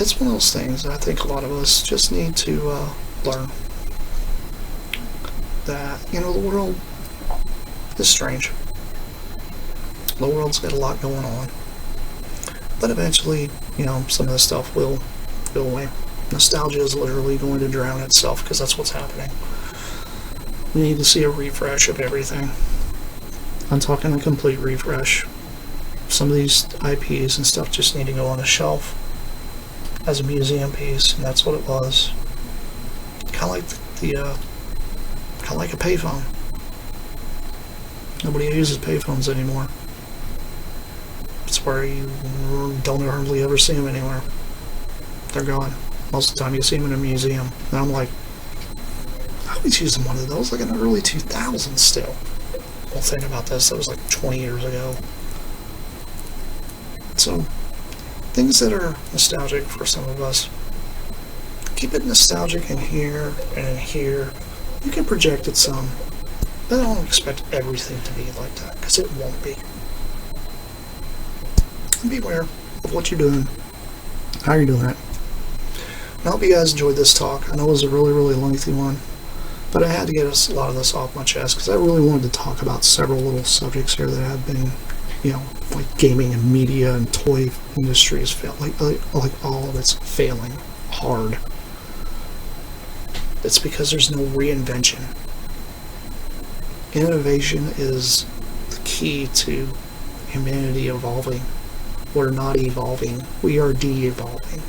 it's one of those things that I think a lot of us just need to learn that, the world is strange. The world's got a lot going on. But eventually, some of this stuff will go away. Nostalgia is literally going to drown itself because that's what's happening. We need to see a refresh of everything. I'm talking a complete refresh. Some of these IPs and stuff just need to go on a shelf as a museum piece, and that's what it was. Kind of like a payphone. Nobody uses payphones anymore. It's where you don't hardly ever see them anywhere. They're gone. Most of the time you see them in a museum. And I'm like, I was using one of those like in the early 2000s still. Well, think about this, that was like 20 years ago. So, things that are nostalgic for some of us, keep it nostalgic in here and in here. You can project it some, but I don't expect everything to be like that, because it won't be. And beware of what you're doing, how you're doing it. And I hope you guys enjoyed this talk. I know it was a really, really lengthy one, but I had to get a lot of this off my chest, because I really wanted to talk about several little subjects here that have been, like gaming and media and toy industries fail, like all of it's failing hard. It's because there's no reinvention. Innovation is the key to humanity evolving. We're not evolving. We are de-evolving.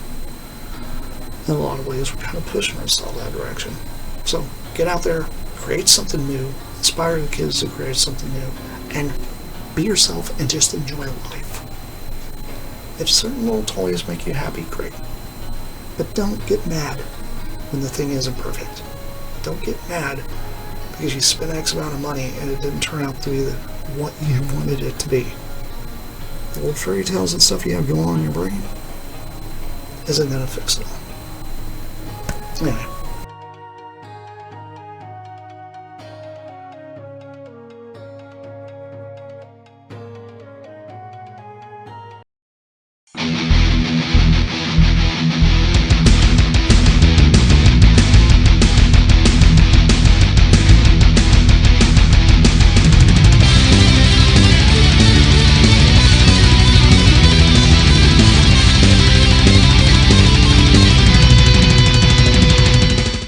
In a lot of ways, we're kind of pushing ourselves that direction. So, get out there, create something new, inspire the kids to create something new, and be yourself and just enjoy life. If certain little toys make you happy, great. But don't get mad when the thing isn't perfect. Don't get mad because you spent X amount of money and it didn't turn out to be what you wanted it to be. The old fairy tales and stuff you have going on in your brain isn't going to fix it all. Anyway.